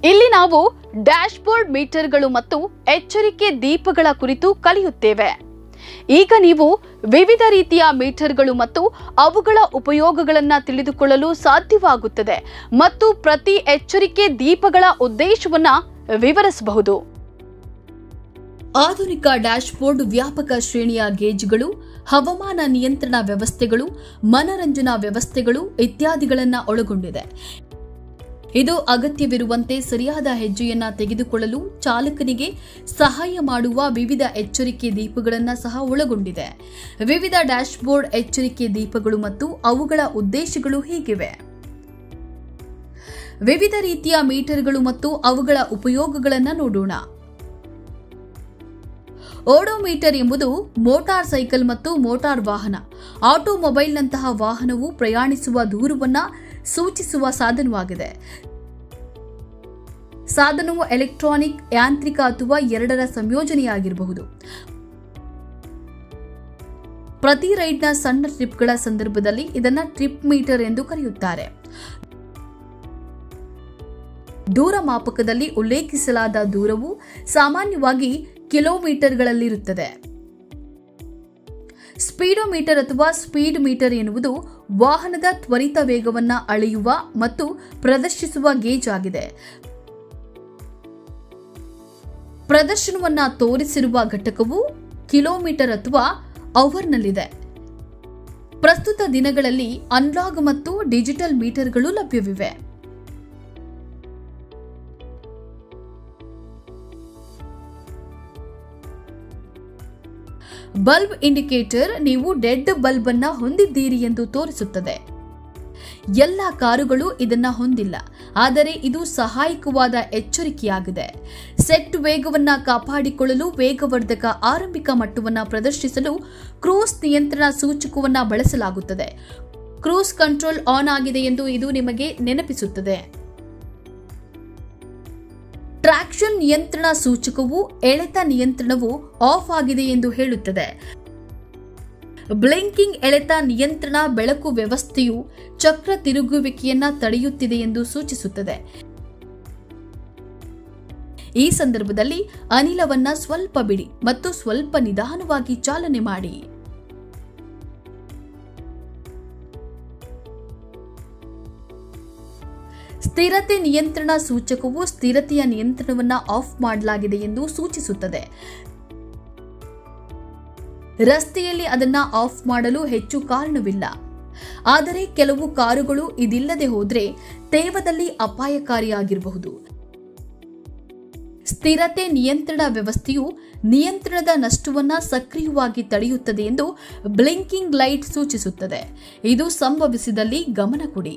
ಇಲ್ಲಿ ನಾವು ಡ್ಯಾಶ್ಬೋರ್ಡ್ ಮೀಟರ್ಗಳು ಮತ್ತು ಎಚ್ಚರಿಕೆ ದೀಪಗಳ ಕುರಿತು ಕಲಿಯುತ್ತೇವೆ. ಈಗ ನೀವು ವಿವಿಧ ರೀತಿಯ ಮೀಟರ್ಗಳು ಮತ್ತು ಅವುಗಳ ಉಪಯೋಗಗಳನ್ನು ತಿಳಿದುಕೊಳ್ಳಲು ಸಾಧ್ಯವಾಗುತ್ತದೆ ಮತ್ತು ಪ್ರತಿ ಎಚ್ಚರಿಕೆ ದೀಪಗಳ ಉದ್ದೇಶವನ್ನು ವಿವರಿಸಬಹುದು. ಆಧುನಿಕ ಡ್ಯಾಶ್ಬೋರ್ಡ್ ವ್ಯಾಪಕ ಶ್ರೇಣಿಯ ಗೇಜ್ಗಳು, ಹವಾಮಾನ ನಿಯಂತ್ರಣ ವ್ಯವಸ್ಥೆಗಳು, ಮನರಂಜನಾ ವ್ಯವಸ್ಥೆಗಳು ಇತ್ಯಾದಿಗಳನ್ನು ಒಳಗೊಂಡಿದೆ. ಇದು ಅಗತ್ಯವಿರುವಂತೆ ಸರಿಯಾದ ಹೆಜ್ಜೆಯನ್ನ ತೆಗೆದುಕೊಳ್ಳಲು ಚಾಲಕನಿಗೆ ಸಹಾಯ ಮಾಡುವ ವಿವಿಧ ಎಚ್ಚರಿಕೆ ದೀಪಗಳನ್ನು ಸಹ ಒಳಗೊಂಡಿದೆ. ವಿವಿಧ ಡ್ಯಾಶ್ಬೋರ್ಡ್ ಎಚ್ಚರಿಕೆ ದೀಪಗಳು ಮತ್ತು ಅವುಗಳ ಉದ್ದೇಶಗಳು ಹೀಗಿವೆ. ವಿವಿಧ ರೀತಿಯ ಮೀಟರ್ಗಳು ಮತ್ತು ಅವುಗಳ ಉಪಯೋಗಗಳನ್ನು ನೋಡೋಣ. ಓಡೋಮೀಟರ್ ಎಂಬುದು ಮೋಟಾರ್ ಸೈಕಲ್ ಮತ್ತು ಮೋಟಾರ್ ವಾಹನ, ಆಟೋಮೊಬೈಲ್ನಂತಹ ವಾಹನವು ಪ್ರಯಾಣಿಸುವ ದೂರವನ್ನು ಸೂಚಿಸುವ ಸಾಧನವಾಗಿದೆ. ಸಾಧನವು ಎಲೆಕ್ಟ್ರಾನಿಕ್, ಯಾಂತ್ರಿಕ ಅಥವಾ ಎರಡರ ಸಂಯೋಜನೆಯಾಗಿರಬಹುದು. ಪ್ರತಿ ರೈಡ್ನ ಸಣ್ಣ ಟ್ರಿಪ್ಗಳ ಸಂದರ್ಭದಲ್ಲಿ ಇದನ್ನು ಟ್ರಿಪ್ ಮೀಟರ್ ಎಂದು ಕರೆಯುತ್ತಾರೆ. ದೂರ ಮಾಪಕದಲ್ಲಿ ಉಲ್ಲೇಖಿಸಲಾದ ದೂರವು ಸಾಮಾನ್ಯವಾಗಿ ಕಿಲೋಮೀಟರ್ಗಳಲ್ಲಿರುತ್ತದೆ. ಸ್ಪೀಡೋಮೀಟರ್ ಅಥವಾ ಸ್ಪೀಡ್ ಮೀಟರ್ ಎನ್ನುವುದು ವಾಹನದ ತ್ವರಿತ ವೇಗವನ್ನು ಅಳೆಯುವ ಮತ್ತು ಪ್ರದರ್ಶಿಸುವ ಗೇಜ್ ಆಗಿದೆ. ಪ್ರದರ್ಶನವನ್ನು ತೋರಿಸಿರುವ ಘಟಕವು ಕಿಲೋಮೀಟರ್ ಅಥವಾ ಅವರ್ನಲ್ಲಿದೆ. ಪ್ರಸ್ತುತ ದಿನಗಳಲ್ಲಿ ಅನಲಾಗ್ ಮತ್ತು ಡಿಜಿಟಲ್ ಮೀಟರ್ಗಳು ಲಭ್ಯವಿವೆ. ಬಲ್ಬ್ ಇಂಡಿಕೇಟರ್ ನೀವು ಡೆಡ್ ಬಲ್ಬ್ ಅನ್ನ ಹೊಂದಿದ್ದೀರಿ ಎಂದು ತೋರಿಸುತ್ತದೆ. ಎಲ್ಲ ಕಾರುಗಳು ಇದನ್ನ ಹೊಂದಿಲ್ಲ, ಆದರೆ ಇದು ಸಹಾಯಕವಾದ ಎಚ್ಚರಿಕೆಯಾಗಿದೆ. ಸೆಟ್ ವೇಗವನ್ನು ಕಾಪಾಡಿಕೊಳ್ಳಲು ವೇಗವರ್ಧಕ ಆರಂಭಿಕ ಮಟ್ಟವನ್ನು ಪ್ರದರ್ಶಿಸಲು ಕ್ರೂಸ್ ನಿಯಂತ್ರಣ ಸೂಚಕವನ್ನು ಬಳಸಲಾಗುತ್ತದೆ. ಕ್ರೂಸ್ ಕಂಟ್ರೋಲ್ ಆನ್ ಆಗಿದೆ ಎಂದು ಇದು ನಿಮಗೆ ನೆನಪಿಸುತ್ತದೆ. ಟ್ರಾಕ್ಷನ್ ನಿಯಂತ್ರಣ ಸೂಚಕವು ಎಳೆತ ನಿಯಂತ್ರಣವು ಆಫ್ ಆಗಿದೆ ಎಂದು ಹೇಳುತ್ತದೆ. ಬ್ಲಿಂಕಿಂಗ್ ಎಳೆತ ನಿಯಂತ್ರಣ ಬೆಳಕು ವ್ಯವಸ್ಥೆಯು ಚಕ್ರ ತಿರುಗುವಿಕೆಯನ್ನು ತಡೆಯುತ್ತಿದೆ ಎಂದು ಸೂಚಿಸುತ್ತದೆ. ಈ ಸಂದರ್ಭದಲ್ಲಿ ಅನಿಲವನ್ನು ಸ್ವಲ್ಪ ಬಿಡಿ ಮತ್ತು ಸ್ವಲ್ಪ ನಿಧಾನವಾಗಿ ಚಾಲನೆ ಮಾಡಿ. ಸ್ಥಿರತೆ ನಿಯಂತ್ರಣ ಸೂಚಕವು ಸ್ಥಿರತೆಯ ನಿಯಂತ್ರಣವನ್ನು ಆಫ್ ಮಾಡಲಾಗಿದೆ ಎಂದು ಸೂಚಿಸುತ್ತದೆ. ರಸ್ತೆಯಲ್ಲಿ ಅದನ್ನು ಆಫ್ ಮಾಡಲು ಹೆಚ್ಚು ಕಾರಣವಿಲ್ಲ, ಆದರೆ ಕೆಲವು ಕಾರುಗಳು ಇದಿಲ್ಲದೆ ಹೋದರೆ ತೇವದಲ್ಲಿ ಅಪಾಯಕಾರಿಯಾಗಿರಬಹುದು. ಸ್ಥಿರತೆ ನಿಯಂತ್ರಣ ವ್ಯವಸ್ಥೆಯು ನಿಯಂತ್ರಣದ ನಷ್ಟವನ್ನು ಸಕ್ರಿಯವಾಗಿ ತಡೆಯುತ್ತದೆ ಎಂದು ಬ್ಲಿಂಕಿಂಗ್ ಲೈಟ್ ಸೂಚಿಸುತ್ತದೆ. ಇದು ಸಂಭವಿಸಿದಲ್ಲಿ ಗಮನ ಕೊಡಿ.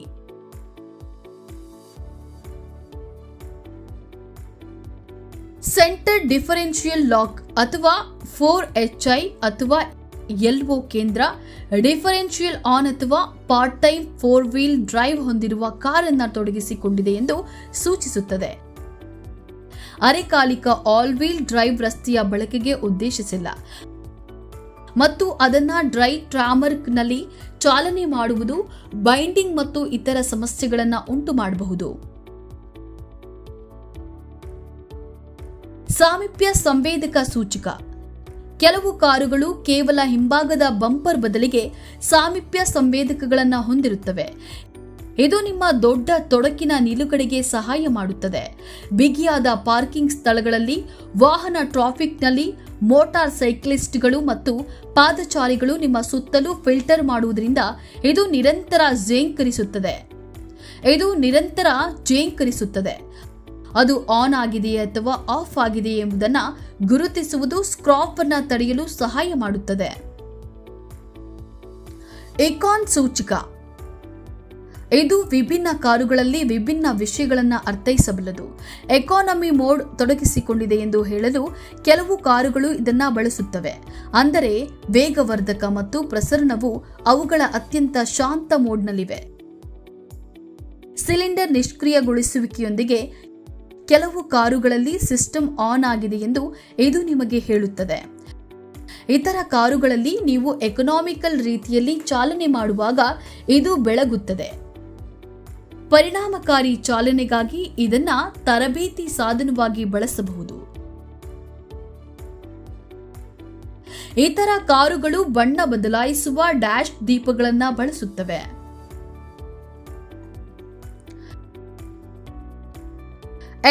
ಸೆಂಟರ್ ಡಿಫರೆನ್ಷಿಯಲ್ ಲಾಕ್ ಅಥವಾ 4HI ಅಥವಾ LO ಕೇಂದ್ರ ಡಿಫರೆನ್ಷಿಯಲ್ ಆನ್ ಅಥವಾ ಪಾರ್ಟ್ ಟೈಮ್ 4 ವೀಲ್ ಡ್ರೈವ್ ಹೊಂದಿರುವ ಕಾರನ್ನು ತೊಡಗಿಸಿಕೊಂಡಿದೆ ಎಂದು ಸೂಚಿಸುತ್ತದೆ. ಅರೆಕಾಲಿಕ ಆಲ್ ವೀಲ್ ಡ್ರೈವ್ ರಸ್ತೆಯ ಬಳಕೆಗೆ ಉದ್ದೇಶಿಸಿಲ್ಲ ಮತ್ತು ಅದನ್ನು ಡ್ರೈ ಟ್ರಾಮರ್ನಲ್ಲಿ ಚಾಲನೆ ಮಾಡುವುದು ಬೈಂಡಿಂಗ್ ಮತ್ತು ಇತರ ಸಮಸ್ಯೆಗಳನ್ನು ಉಂಟು ಮಾಡಬಹುದು. ಸಾಮೀಪ್ಯ ಸಂವೇದಕ ಸೂಚಕ. ಕೆಲವು ಕಾರುಗಳು ಕೇವಲ ಹಿಂಭಾಗದ ಬಂಪರ್ ಬದಲಿಗೆ ಸಾಮೀಪ್ಯ ಸಂವೇದಕಗಳನ್ನು ಹೊಂದಿರುತ್ತವೆ. ಇದು ನಿಮ್ಮ ದೊಡ್ಡ ತೊಡಕಿನ ನಿಲುಗಡೆಗೆ ಸಹಾಯ ಮಾಡುತ್ತದೆ. ಬಿಗಿಯಾದ ಪಾರ್ಕಿಂಗ್ ಸ್ಥಳಗಳಲ್ಲಿ, ವಾಹನ ಟ್ರಾಫಿಕ್ನಲ್ಲಿ, ಮೋಟಾರ್ ಸೈಕ್ಲಿಸ್ಟ್ಗಳು ಮತ್ತು ಪಾದಚಾರಿಗಳು ನಿಮ್ಮ ಸುತ್ತಲೂ ಫಿಲ್ಟರ್ ಮಾಡುವುದರಿಂದ ಇದು ನಿರಂತರ ಜೇಂಕರಿಸುತ್ತದೆ. ಅದು ಆನ್ ಆಗಿದೆಯೇ ಅಥವಾ ಆಫ್ ಆಗಿದೆಯೇ ಎಂಬುದನ್ನು ಗುರುತಿಸುವುದು ಸ್ಕ್ರಾಪ್ ಅನ್ನು ತಡೆಯಲು ಸಹಾಯ ಮಾಡುತ್ತದೆ. ಎಕಾನ್ ಸೂಚಕ. ಇದು ವಿಭಿನ್ನ ಕಾರುಗಳಲ್ಲಿ ವಿಭಿನ್ನ ವಿಷಯಗಳನ್ನು ಅರ್ಥೈಸಬಲ್ಲದು. ಎಕಾನಮಿ ಮೋಡ್ ತೊಡಗಿಸಿಕೊಂಡಿದೆ ಎಂದು ಹೇಳಲು ಕೆಲವು ಕಾರುಗಳು ಇದನ್ನು ಬಳಸುತ್ತವೆ, ಅಂದರೆ ವೇಗವರ್ಧಕ ಮತ್ತು ಪ್ರಸರಣವು ಅವುಗಳ ಅತ್ಯಂತ ಶಾಂತ ಮೋಡ್ನಲ್ಲಿವೆ. ಸಿಲಿಂಡರ್ ನಿಷ್ಕ್ರಿಯಗೊಳಿಸುವಿಕೆಯೊಂದಿಗೆ ಕೆಲವು ಕಾರುಗಳಲ್ಲಿ ಸಿಸ್ಟಮ್ ಆನ್ ಆಗಿದೆ ಎಂದು ಇದು ನಿಮಗೆ ಹೇಳುತ್ತದೆ. ಇತರ ಕಾರುಗಳಲ್ಲಿ ನೀವು ಎಕನಾಮಿಕಲ್ ರೀತಿಯಲ್ಲಿ ಚಾಲನೆ ಮಾಡುವಾಗ ಇದು ಬೆಳಗುತ್ತದೆ. ಪರಿಣಾಮಕಾರಿ ಚಾಲನೆಗಾಗಿ ಇದನ್ನ ತರಬೇತಿ ಸಾಧನವಾಗಿ ಬಳಸಬಹುದು. ಇತರ ಕಾರುಗಳು ಬಣ್ಣ ಬದಲಾಯಿಸುವ ಡ್ಯಾಶ್ ದೀಪಗಳನ್ನು ಬಳಸುತ್ತವೆ.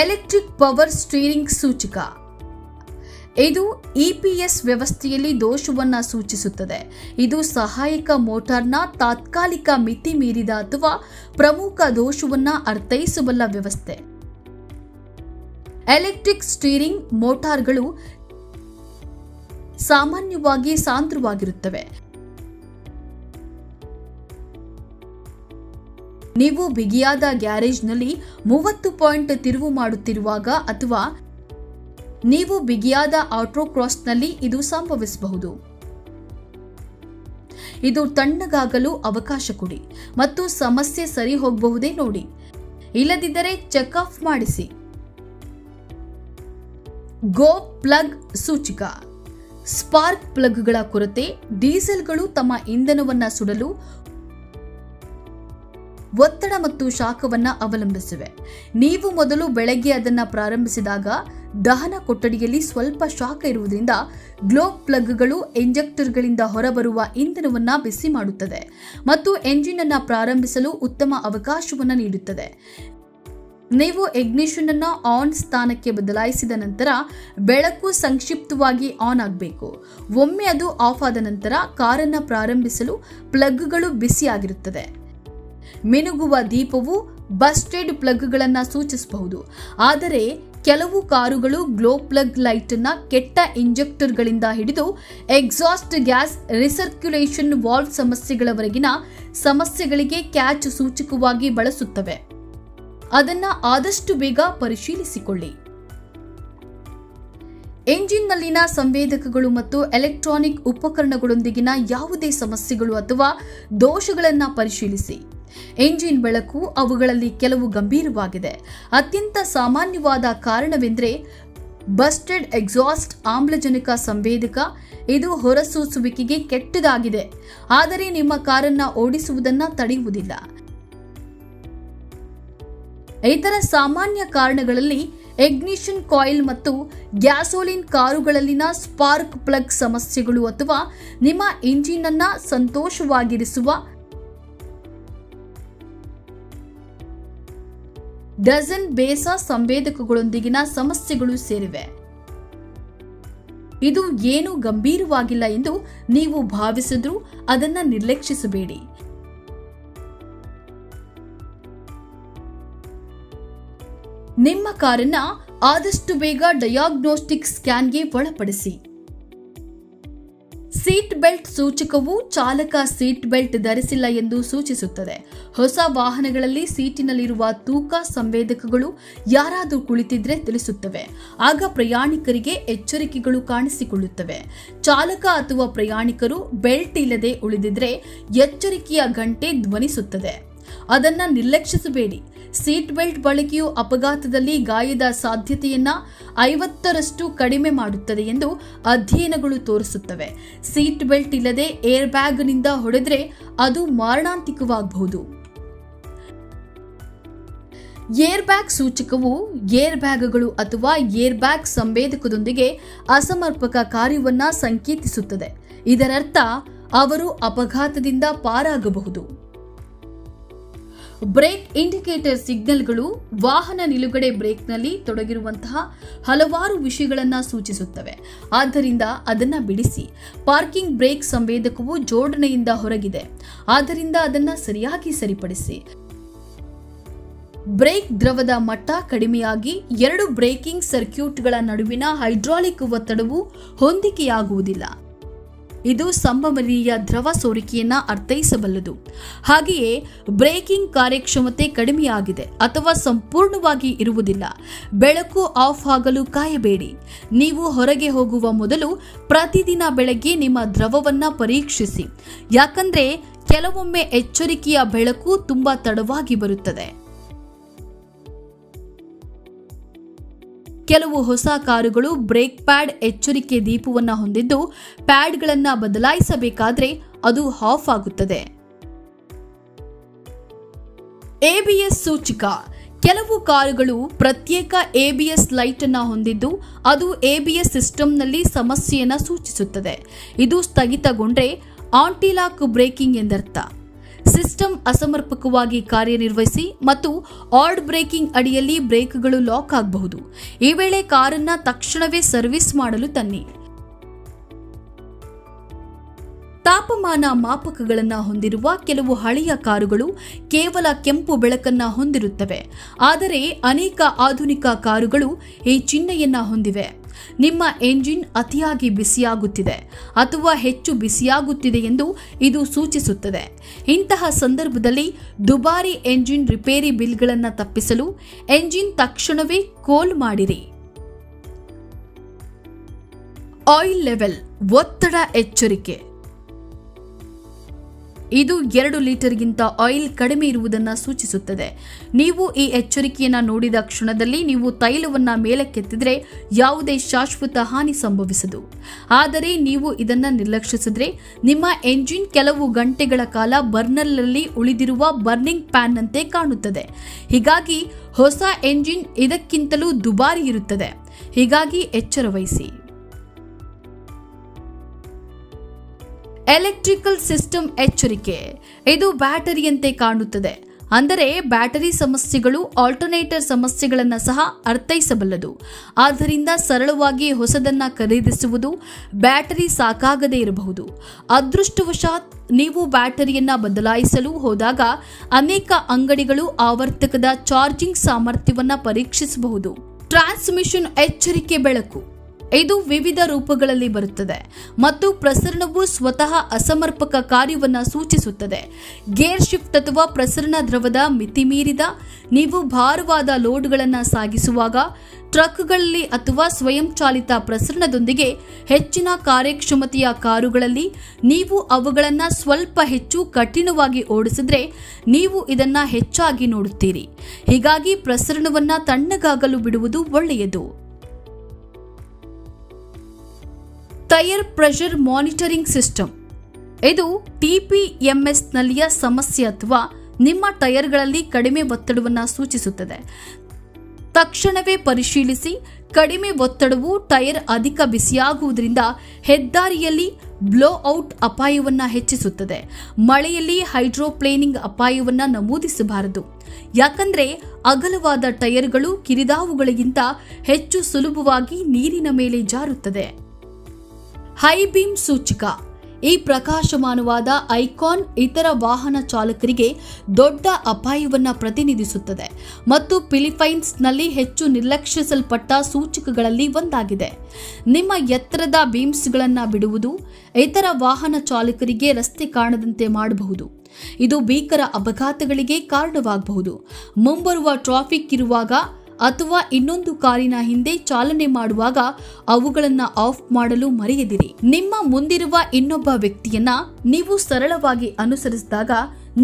ಎಲೆಕ್ಟ್ರಿಕ್ ಪವರ್ ಸ್ಟೀರಿಂಗ್ ಸೂಚಕ. ಇದು ಇಪಿಎಸ್ ವ್ಯವಸ್ಥೆಯಲ್ಲಿ ದೋಷವನ್ನು ಸೂಚಿಸುತ್ತದೆ. ಇದು ಸಹಾಯಕ ಮೋಟಾರ್ನ ತಾತ್ಕಾಲಿಕ ಮಿತಿ ಮೀರಿದ ಅಥವಾ ಪ್ರಮುಖ ದೋಷವನ್ನು ಅರ್ಥೈಸಬಲ್ಲ ವ್ಯವಸ್ಥೆ. ಎಲೆಕ್ಟ್ರಿಕ್ ಸ್ಟೀರಿಂಗ್ ಮೋಟಾರ್ಗಳು ಸಾಮಾನ್ಯವಾಗಿ ಸಾಂದ್ರವಾಗಿರುತ್ತವೆ. ನೀವು ಬಿಗಿಯಾದ ಗ್ಯಾರೇಜ್ನಲ್ಲಿ 30 ಪಾಯಿಂಟ್ ತಿರುವು ಮಾಡುತ್ತಿರುವಾಗ ಅಥವಾ ನೀವು ಬಿಗಿಯಾದ ಆಟೋಕ್ರಾಸ್ನಲ್ಲಿ ಇದು ಸಂಭವಿಸಬಹುದು. ಇದು ತಣ್ಣಗಾಗಲು ಅವಕಾಶ ಕೊಡಿ ಮತ್ತು ಸಮಸ್ಯೆ ಸರಿ ಹೋಗಬಹುದೇ ನೋಡಿ. ಇಲ್ಲದಿದ್ದರೆ ಚೆಕ್ ಆಫ್ ಮಾಡಿಸಿ. ಗೋ ಪ್ಲಗ್ ಸೂಚಕ. ಸ್ಪಾರ್ಕ್ ಪ್ಲಗ್ಗಳ ಕೊರತೆ ಡೀಸೆಲ್ಗಳು ತಮ್ಮ ಇಂಧನವನ್ನು ಸುಡಲು ಒತ್ತಡ ಮತ್ತು ಶಾಖವನ್ನು ಅವಲಂಬಿಸಿವೆ. ನೀವು ಮೊದಲು ಬೆಳಗ್ಗೆ ಅದನ್ನು ಪ್ರಾರಂಭಿಸಿದಾಗ ದಹನ ಕೊಠಡಿಯಲ್ಲಿ ಸ್ವಲ್ಪ ಶಾಖ ಇರುವುದರಿಂದ ಗ್ಲೋ ಪ್ಲಗ್ಗಳು ಇಂಜೆಕ್ಟರ್ಗಳಿಂದ ಹೊರಬರುವ ಇಂಧನವನ್ನು ಬಿಸಿ ಮಾಡುತ್ತದೆ ಮತ್ತು ಎಂಜಿನ್ ಅನ್ನು ಪ್ರಾರಂಭಿಸಲು ಉತ್ತಮ ಅವಕಾಶವನ್ನು ನೀಡುತ್ತದೆ. ನೀವು ಇಗ್ನಿಷನ್ ಅನ್ನು ಆನ್ ಸ್ಥಾನಕ್ಕೆ ಬದಲಾಯಿಸಿದ ನಂತರ ಬೆಳಕು ಸಂಕ್ಷಿಪ್ತವಾಗಿ ಆನ್ ಆಗಬೇಕು. ಒಮ್ಮೆ ಅದು ಆಫ್ ಆದ ನಂತರ ಕಾರನ್ನು ಪ್ರಾರಂಭಿಸಲು ಪ್ಲಗ್ಗಳು ಬಿಸಿಯಾಗಿರುತ್ತದೆ. ಮಿನುಗುವ ದೀಪವು ಬಸ್ಟೆಡ್ ಪ್ಲಗ್ಗಳನ್ನು ಸೂಚಿಸಬಹುದು, ಆದರೆ ಕೆಲವು ಕಾರುಗಳು ಗ್ಲೋ ಪ್ಲಗ್ ಲೈಟ್ ಅನ್ನು ಕೆಟ್ಟ ಇಂಜೆಕ್ಟರ್ಗಳಿಂದ ಹಿಡಿದು ಎಕ್ಸಾಸ್ಟ್ ಗ್ಯಾಸ್ ರಿಸರ್ಕ್ಯುಲೇಷನ್ ವಾಲ್ವ್ ಸಮಸ್ಯೆಗಳವರೆಗಿನ ಸಮಸ್ಯೆಗಳಿಗೆ ಕ್ಯಾಚ್ ಸೂಚಕವಾಗಿ ಬಳಸುತ್ತವೆ. ಅದನ್ನು ಆದಷ್ಟು ಬೇಗ ಪರಿಶೀಲಿಸಿಕೊಳ್ಳಿ. ಎಂಜಿನ್ನಲ್ಲಿನ ಸಂವೇದಕಗಳು ಮತ್ತು ಎಲೆಕ್ಟ್ರಾನಿಕ್ ಉಪಕರಣಗಳೊಂದಿಗಿನ ಯಾವುದೇ ಸಮಸ್ಯೆಗಳು ಅಥವಾ ದೋಷಗಳನ್ನು ಪರಿಶೀಲಿಸಿ. ಎಂಜಿನ್ ಬೆಳಕು ಅವುಗಳಲ್ಲಿ ಕೆಲವು ಗಂಭೀರವಾಗಿದೆ. ಅತ್ಯಂತ ಸಾಮಾನ್ಯವಾದ ಕಾರಣವೆಂದರೆ ಬಸ್ಟೆಡ್ ಎಕ್ಸಾಸ್ಟ್ ಆಮ್ಲಜನಕ ಸಂವೇದಕ. ಇದು ಹೊರಸೂಸುವಿಕೆಗೆ ಕೆಟ್ಟದಾಗಿದೆ, ಆದರೆ ನಿಮ್ಮ ಕಾರನ್ನು ಓಡಿಸುವುದನ್ನು ತಡೆಯುವುದಿಲ್ಲ. ಇತರ ಸಾಮಾನ್ಯ ಕಾರಣಗಳಲ್ಲಿ ಇಗ್ನಿಷನ್ ಕಾಯಿಲ್ ಮತ್ತು ಗ್ಯಾಸೋಲಿನ್ ಕಾರುಗಳಲ್ಲಿನ ಸ್ಪಾರ್ಕ್ ಪ್ಲಗ್ ಸಮಸ್ಯೆಗಳು ಅಥವಾ ನಿಮ್ಮ ಇಂಜಿನ್ ಅನ್ನು ಸಂತೋಷವಾಗಿರಿಸುವ ಡಜನ್ ಬೇಸ ಸಂವೇದಕಗಳೊಂದಿಗಿನ ಸಮಸ್ಯೆಗಳು ಸೇರಿವೆ. ಇದು ಏನೂ ಗಂಭೀರವಾಗಿಲ್ಲ ಎಂದು ನೀವು ಭಾವಿಸಿದ್ರೂ ಅದನ್ನು ನಿರ್ಲಕ್ಷಿಸಬೇಡಿ. ನಿಮ್ಮ ಕಾರನ್ನು ಆದಷ್ಟು ಬೇಗ ಡಯಾಗ್ನೋಸ್ಟಿಕ್ ಸ್ಕ್ಯಾನ್ಗೆ ಒಳಪಡಿಸಿ. ಸೀಟ್ ಬೆಲ್ಟ್ ಸೂಚಕವು ಚಾಲಕ ಸೀಟ್ ಬೆಲ್ಟ್ ಧರಿಸಿಲ್ಲ ಎಂದು ಸೂಚಿಸುತ್ತದೆ. ಹೊಸ ವಾಹನಗಳಲ್ಲಿ ಸೀಟಿನಲ್ಲಿರುವ ತೂಕ ಸಂವೇದಕಗಳು ಯಾರಾದರೂ ಕುಳಿತಿದ್ರೆ ತಿಳಿಸುತ್ತವೆ. ಆಗ ಪ್ರಯಾಣಿಕರಿಗೆ ಎಚ್ಚರಿಕೆಗಳು ಕಾಣಿಸಿಕೊಳ್ಳುತ್ತವೆ. ಚಾಲಕ ಅಥವಾ ಪ್ರಯಾಣಿಕರು ಬೆಲ್ಟ್ ಇಲ್ಲದೆ ಉಳಿದಿದ್ರೆ ಎಚ್ಚರಿಕೆಯ ಗಂಟೆ ಧ್ವನಿಸುತ್ತದೆ. ಅದನ್ನು ನಿರ್ಲಕ್ಷಿಸಬೇಡಿ. ಸೀಟ್ ಬೆಲ್ಟ್ ಬಳಕೆಯು ಅಪಘಾತದಲ್ಲಿ ಗಾಯದ ಸಾಧ್ಯತೆಯನ್ನ 50% ಕಡಿಮೆ ಮಾಡುತ್ತದೆ ಎಂದು ಅಧ್ಯಯನಗಳು ತೋರಿಸುತ್ತವೆ. ಸೀಟ್ ಬೆಲ್ಟ್ ಇಲ್ಲದೆ ಏರ್ ಬ್ಯಾಗ್ನಿಂದ ಹೊಡೆದ್ರೆ ಅದು ಮಾರಣಾಂತಿಕವಾಗಬಹುದು. ಏರ್ ಬ್ಯಾಗ್ ಸೂಚಕವು ಏರ್ ಬ್ಯಾಗ್ಗಳು ಅಥವಾ ಏರ್ ಬ್ಯಾಗ್ ಸಂವೇದಕದೊಂದಿಗೆ ಅಸಮರ್ಪಕ ಕಾರ್ಯವನ್ನು ಸಂಕೇತಿಸುತ್ತದೆ. ಇದರರ್ಥ ಅವರು ಅಪಘಾತದಿಂದ ಪಾರಾಗಬಹುದು. ಬ್ರೇಕ್ ಇಂಡಿಕೇಟರ್ ಸಿಗ್ನಲ್ಗಳು ವಾಹನ ನಿಲುಗಡೆ ಬ್ರೇಕ್ನಲ್ಲಿ ತೊಡಗಿರುವಂತಹ ಹಲವಾರು ವಿಷಯಗಳನ್ನು ಸೂಚಿಸುತ್ತವೆ. ಆದ್ದರಿಂದ ಅದನ್ನು ಬಿಡಿಸಿ. ಪಾರ್ಕಿಂಗ್ ಬ್ರೇಕ್ ಸಂವೇದಕವು ಜೋಡಣೆಯಿಂದ ಹೊರಗಿದೆ, ಆದ್ದರಿಂದ ಅದನ್ನು ಸರಿಯಾಗಿ ಸರಿಪಡಿಸಿ. ಬ್ರೇಕ್ ದ್ರವದ ಮಟ್ಟ ಕಡಿಮೆಯಾಗಿ 2 ಬ್ರೇಕಿಂಗ್ ಸರ್ಕ್ಯೂಟ್ಗಳ ನಡುವಿನ ಹೈಡ್ರಾಲಿಕ್ ಒತ್ತಡವು ಹೊಂದಿಕೆಯಾಗುವುದಿಲ್ಲ. ಇದು ಸಂಭವನೀಯ ದ್ರವ ಸೋರಿಕೆಯನ್ನು ಅರ್ಥೈಸಬಲ್ಲದು. ಹಾಗೆಯೇ ಬ್ರೇಕಿಂಗ್ ಕಾರ್ಯಕ್ಷಮತೆ ಕಡಿಮೆಯಾಗಿದೆ ಅಥವಾ ಸಂಪೂರ್ಣವಾಗಿ ಇರುವುದಿಲ್ಲ. ಬೆಳಕು ಆಫ್ ಆಗಲು ಕಾಯಬೇಡಿ. ನೀವು ಹೊರಗೆ ಹೋಗುವ ಮೊದಲು ಪ್ರತಿದಿನ ಬೆಳಗ್ಗೆ ನಿಮ್ಮ ದ್ರವವನ್ನು ಪರೀಕ್ಷಿಸಿ, ಯಾಕಂದ್ರೆ ಕೆಲವೊಮ್ಮೆ ಎಚ್ಚರಿಕೆಯ ಬೆಳಕು ತುಂಬಾ ತಡವಾಗಿ ಬರುತ್ತದೆ. ಕೆಲವು ಹೊಸ ಕಾರುಗಳು ಬ್ರೇಕ್ ಪ್ಯಾಡ್ ಎಚ್ಚರಿಕೆ ದೀಪವನ್ನು ಹೊಂದಿದ್ದು ಪ್ಯಾಡ್ಗಳನ್ನು ಬದಲಾಯಿಸಬೇಕಾದ್ರೆ ಅದು ಆಫ್ ಆಗುತ್ತದೆ. ABS ಸೂಚಿಕ. ಕೆಲವು ಕಾರುಗಳು ಪ್ರತ್ಯೇಕ ABS ಲೈಟ್ ಅನ್ನು ಹೊಂದಿದ್ದು ಅದು ABS ಸಿಸ್ಟಂನಲ್ಲಿ ಸಮಸ್ಯೆಯನ್ನು ಸೂಚಿಸುತ್ತದೆ. ಇದು ಸ್ಥಗಿತಗೊಂಡ್ರೆ ಆಂಟಿ-ಲಾಕ್ ಬ್ರೇಕಿಂಗ್ ಎಂದರ್ಥ. ಸಿಸ್ಟಮ್ ಅಸಮರ್ಪಕವಾಗಿ ಕಾರ್ಯನಿರ್ವಹಿಸಿ ಮತ್ತು ಆಡ್ ಬ್ರೇಕಿಂಗ್ ಅಡಿಯಲ್ಲಿ ಬ್ರೇಕ್ಗಳು ಲಾಕ್ ಆಗಬಹುದು. ಈ ವೇಳೆ ಕಾರನ್ನು ತಕ್ಷಣವೇ ಸರ್ವಿಸ್ ಮಾಡಲು ತನ್ನಿ. ತಾಪಮಾನ ಮಾಪಕಗಳನ್ನು ಹೊಂದಿರುವ ಕೆಲವು ಹಳೆಯ ಕಾರುಗಳು ಕೇವಲ ಕೆಂಪು ಬೆಳಕನ್ನು ಹೊಂದಿರುತ್ತವೆ. ಆದರೆ ಅನೇಕ ಆಧುನಿಕ ಕಾರುಗಳು ಈ ಚಿಹ್ನೆಯನ್ನು ಹೊಂದಿವೆ. ನಿಮ್ಮ ಎಂಜಿನ್ ಅತಿಯಾಗಿ ಬಿಸಿಯಾಗುತ್ತಿದೆ ಅಥವಾ ಹೆಚ್ಚು ಬಿಸಿಯಾಗುತ್ತಿದೆ ಎಂದು ಇದು ಸೂಚಿಸುತ್ತದೆ. ಇಂತಹ ಸಂದರ್ಭದಲ್ಲಿ ದುಬಾರಿ ಎಂಜಿನ್ ರಿಪೇರಿ ಬಿಲ್ಗಳನ್ನು ತಪ್ಪಿಸಲು ಎಂಜಿನ್ ತಕ್ಷಣವೇ ಕೋಲ್ ಮಾಡಿರಿ. ಆಯಿಲ್ ಲೆವೆಲ್ ಒತ್ತಡ ಎಚ್ಚರಿಕೆ. ಇದು 2 ಲೀಟರ್ಗಿಂತ ಆಯಿಲ್ ಕಡಿಮೆ ಇರುವುದನ್ನು ಸೂಚಿಸುತ್ತದೆ. ನೀವು ಈ ಎಚ್ಚರಿಕೆಯನ್ನು ನೋಡಿದ ಕ್ಷಣದಲ್ಲಿ ನೀವು ತೈಲವನ್ನು ಮೇಲಕ್ಕೆತ್ತಿದರೆ ಯಾವುದೇ ಶಾಶ್ವತ ಹಾನಿ ಸಂಭವಿಸದು. ಆದರೆ ನೀವು ಇದನ್ನು ನಿರ್ಲಕ್ಷಿಸಿದರೆ ನಿಮ್ಮ ಎಂಜಿನ್ ಕೆಲವು ಗಂಟೆಗಳ ಕಾಲ ಬರ್ನರ್ನಲ್ಲಿ ಉಳಿದಿರುವ ಬರ್ನಿಂಗ್ ಪ್ಯಾನ್ ಅಂತೆ ಕಾಣುತ್ತದೆ. ಹೀಗಾಗಿ ಹೊಸ ಎಂಜಿನ್ ಇದಕ್ಕಿಂತಲೂ ದುಬಾರಿ ಇರುತ್ತದೆ. ಹೀಗಾಗಿ ಎಚ್ಚರ ವಹಿಸಿ. ಎಲೆಕ್ಟ್ರಿಕಲ್ ಸಿಸ್ಟಮ್ ಎಚ್ಚರಿಕೆ. ಇದು ಬ್ಯಾಟರಿಯಂತೆ ಕಾಣುತ್ತದೆ. ಅಂದರೆ ಬ್ಯಾಟರಿ ಸಮಸ್ಯೆಗಳು ಆಲ್ಟರ್ನೇಟರ್ ಸಮಸ್ಯೆಗಳನ್ನು ಸಹ ಅರ್ಥೈಸಬಲ್ಲದು. ಆದ್ದರಿಂದ ಸರಳವಾಗಿ ಹೊಸದನ್ನು ಖರೀದಿಸುವುದು ಬ್ಯಾಟರಿ ಸಾಕಾಗದೇ ಇರಬಹುದು. ಅದೃಷ್ಟವಶಾತ್ ನೀವು ಬ್ಯಾಟರಿಯನ್ನು ಬದಲಾಯಿಸಲು ಹೋದಾಗ ಅನೇಕ ಅಂಗಡಿಗಳು ಆವರ್ತಕದ ಚಾರ್ಜಿಂಗ್ ಸಾಮರ್ಥ್ಯವನ್ನು ಪರೀಕ್ಷಿಸಬಹುದು. ಟ್ರಾನ್ಸ್ಮಿಷನ್ ಎಚ್ಚರಿಕೆ ಬೆಳಕು. ಇದು ವಿವಿಧ ರೂಪಗಳಲ್ಲಿ ಬರುತ್ತದೆ ಮತ್ತು ಪ್ರಸರಣವು ಸ್ವತಃ ಅಸಮರ್ಪಕ ಕಾರ್ಯವನ್ನು ಸೂಚಿಸುತ್ತದೆ. ಗೇರ್ ಶಿಫ್ಟ್ ಅಥವಾ ಪ್ರಸರಣ ದ್ರವದ ಮಿತಿಮೀರಿದ ನೀವು ಭಾರವಾದ ಲೋಡ್ಗಳನ್ನು ಸಾಗಿಸುವಾಗ ಟ್ರಕ್ಗಳಲ್ಲಿ ಅಥವಾ ಸ್ವಯಂಚಾಲಿತ ಪ್ರಸರಣದೊಂದಿಗೆ ಹೆಚ್ಚಿನ ಕಾರ್ಯಕ್ಷಮತೆಯ ಕಾರುಗಳಲ್ಲಿ ನೀವು ಅವುಗಳನ್ನು ಸ್ವಲ್ಪ ಹೆಚ್ಚು ಕಠಿಣವಾಗಿ ಓಡಿಸಿದ್ರೆ ನೀವು ಇದನ್ನು ಹೆಚ್ಚಾಗಿ ನೋಡುತ್ತೀರಿ. ಹೀಗಾಗಿ ಪ್ರಸರಣವನ್ನು ತಣ್ಣಗಾಗಲು ಬಿಡುವುದು ಒಳ್ಳೆಯದು. Tyre pressure monitoring system. ಇದು TPMSನಲ್ಲಿಯ ಸಮಸ್ಯೆ ಅಥವಾ ನಿಮ್ಮ ಟೈರ್ಗಳಲ್ಲಿ ಕಡಿಮೆ ಒತ್ತಡವನ್ನು ಸೂಚಿಸುತ್ತದೆ. ತಕ್ಷಣವೇ ಪರಿಶೀಲಿಸಿ. ಕಡಿಮೆ ಒತ್ತಡವು ಟೈರ್ ಅಧಿಕ ಬಿಸಿಯಾಗುವುದರಿಂದ ಹೆದ್ದಾರಿಯಲ್ಲಿ ಬ್ಲೋಔಟ್ ಅಪಾಯವನ್ನು ಹೆಚ್ಚಿಸುತ್ತದೆ. ಮಳೆಯಲ್ಲಿ ಹೈಡ್ರೋಪ್ಲೇನಿಂಗ್ ಅಪಾಯವನ್ನು ನಮೂದಿಸಬಾರದು. ಯಾಕಂದ್ರೆ ಅಗಲವಾದ ಟೈರ್ಗಳು ಕಿರಿದಾವುಗಳಿಗಿಂತ ಹೆಚ್ಚು ಸುಲಭವಾಗಿ ನೀರಿನ ಮೇಲೆ ಜಾರುತ್ತದೆ. High beam ಸೂಚಿಕ. ಈ ಪ್ರಕಾಶಮಾನವಾದ ಐಕಾನ್ ಇತರ ವಾಹನ ಚಾಲಕರಿಗೆ ದೊಡ್ಡ ಅಪಾಯವನ್ನು ಪ್ರತಿನಿಧಿಸುತ್ತದೆ ಮತ್ತು ಫಿಲಿಪೈನ್ಸ್ನಲ್ಲಿ ಹೆಚ್ಚು ನಿರ್ಲಕ್ಷಿಸಲ್ಪಟ್ಟ ಸೂಚಕಗಳಲ್ಲಿ ಒಂದಾಗಿದೆ. ನಿಮ್ಮ ಎತ್ತರದ ಬೀಮ್ಸ್ಗಳನ್ನು ಬಿಡುವುದು ಇತರ ವಾಹನ ಚಾಲಕರಿಗೆ ರಸ್ತೆ ಕಾಣದಂತೆ ಮಾಡಬಹುದು. ಇದು ಭೀಕರ ಅಪಘಾತಗಳಿಗೆ ಕಾರಣವಾಗಬಹುದು. ಮುಂಬರುವ ಟ್ರಾಫಿಕ್ ಇರುವಾಗ ಅಥವಾ ಇನ್ನೊಂದು ಕಾರಿನ ಹಿಂದೆ ಚಾಲನೆ ಮಾಡುವಾಗ ಅವುಗಳನ್ನು ಆಫ್ ಮಾಡಲು ಮರೆಯದಿರಿ. ನಿಮ್ಮ ಮುಂದಿರುವ ಇನ್ನೊಬ್ಬ ವ್ಯಕ್ತಿಯನ್ನ ನೀವು ಸರಳವಾಗಿ ಅನುಸರಿಸಿದಾಗ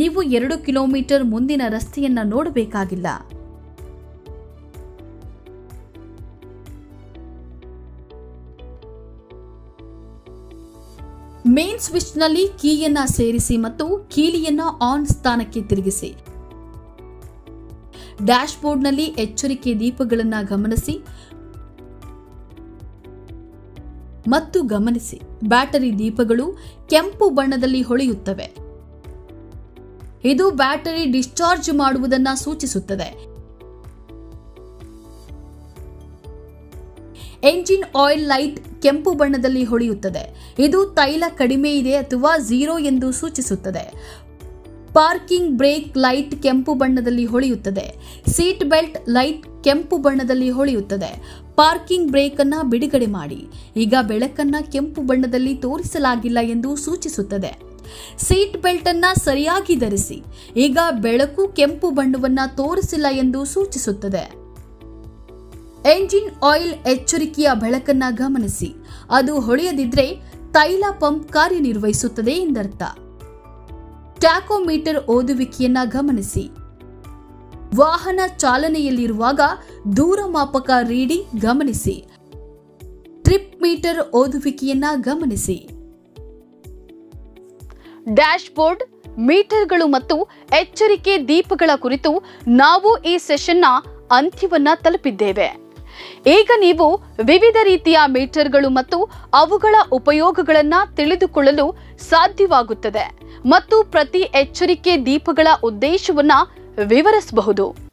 ನೀವು 2 ಕಿಲೋಮೀಟರ್ ಮುಂದಿನ ರಸ್ತೆಯನ್ನ ನೋಡಬೇಕಾಗಿಲ್ಲ. ಮೇನ್ ಸ್ವಿಚ್ನಲ್ಲಿ ಕೀಯನ್ನ ಸೇರಿಸಿ ಮತ್ತು ಕೀಲಿಯನ್ನ ಆನ್ ಸ್ಥಾನಕ್ಕೆ ತಿರುಗಿಸಿ. ಡ್ಯಾಶ್ಬೋರ್ಡ್ನಲ್ಲಿ ಎಚ್ಚರಿಕೆ ದೀಪಗಳನ್ನು ಗಮನಿಸಿ ಮತ್ತು ಗಮನಿಸಿ. ಬ್ಯಾಟರಿ ದೀಪಗಳು ಕೆಂಪು ಬಣ್ಣದಲ್ಲಿ ಹೊಳೆಯುತ್ತವೆ. ಇದು ಬ್ಯಾಟರಿ ಡಿಸ್ಚಾರ್ಜ್ ಮಾಡುವುದನ್ನು ಸೂಚಿಸುತ್ತದೆ. ಎಂಜಿನ್ ಆಯಿಲ್ ಲೈಟ್ ಕೆಂಪು ಬಣ್ಣದಲ್ಲಿ ಹೊಳೆಯುತ್ತದೆ. ಇದು ತೈಲ ಕಡಿಮೆ ಇದೆ ಅಥವಾ 0 ಎಂದು ಸೂಚಿಸುತ್ತದೆ. ಪಾರ್ಕಿಂಗ್ ಬ್ರೇಕ್ ಲೈಟ್ ಕೆಂಪು ಬಣ್ಣದಲ್ಲಿ ಹೊಳೆಯುತ್ತದೆ. ಸೀಟ್ ಬೆಲ್ಟ್ ಲೈಟ್ ಕೆಂಪು ಬಣ್ಣದಲ್ಲಿ ಹೊಳೆಯುತ್ತದೆ. ಪಾರ್ಕಿಂಗ್ ಬ್ರೇಕ್ ಅನ್ನು ಬಿಡುಗಡೆ ಮಾಡಿ. ಈಗ ಬೆಳಕನ್ನು ಕೆಂಪು ಬಣ್ಣದಲ್ಲಿ ತೋರಿಸಲಾಗಿಲ್ಲ ಎಂದು ಸೂಚಿಸುತ್ತದೆ. ಸೀಟ್ ಬೆಲ್ಟ್ ಅನ್ನು ಸರಿಯಾಗಿ ಧರಿಸಿ. ಈಗ ಬೆಳಕು ಕೆಂಪು ಬಣ್ಣವನ್ನು ತೋರಿಸಿಲ್ಲ ಎಂದು ಸೂಚಿಸುತ್ತದೆ. ಎಂಜಿನ್ ಆಯಿಲ್ ಎಚ್ಚರಿಕೆಯ ಬೆಳಕನ್ನು ಗಮನಿಸಿ. ಅದು ಹೊಳೆಯದಿದ್ರೆ ತೈಲ ಪಂಪ್ ಕಾರ್ಯನಿರ್ವಹಿಸುತ್ತದೆ ಎಂದರ್ಥ. ಟ್ಯಾಕೋಮೀಟರ್ ಓದುವಿಕೆಯನ್ನ ಗಮನಿಸಿ. ವಾಹನ ಚಾಲನೆಯಲ್ಲಿರುವಾಗ ದೂರಮಾಪಕ ರೀಡಿಂಗ್ ಗಮನಿಸಿ. ಟ್ರಿಪ್ ಮೀಟರ್ ಓದುವಿಕೆಯನ್ನ ಗಮನಿಸಿ. ಡ್ಯಾಶ್ಬೋರ್ಡ್ ಮೀಟರ್ಗಳು ಮತ್ತು ಎಚ್ಚರಿಕೆ ದೀಪಗಳ ಕುರಿತು ನಾವು ಈ ಸೆಷನ್ನ ಅಂತ್ಯವನ್ನ ತಲುಪಿದ್ದೇವೆ. ಈಗ ನೀವು ವಿವಿಧ ರೀತಿಯ ಮೀಟರ್ಗಳು ಮತ್ತು ಅವುಗಳ ಉಪಯೋಗಗಳನ್ನು ತಿಳಿದುಕೊಳ್ಳಲು ಸಾಧ್ಯವಾಗುತ್ತದೆ ಮತ್ತು ಪ್ರತಿ ಎಚ್ಚರಿಕೆ ದೀಪಗಳ ಉದ್ದೇಶವನ್ನ ವಿವರಿಸಬಹುದು.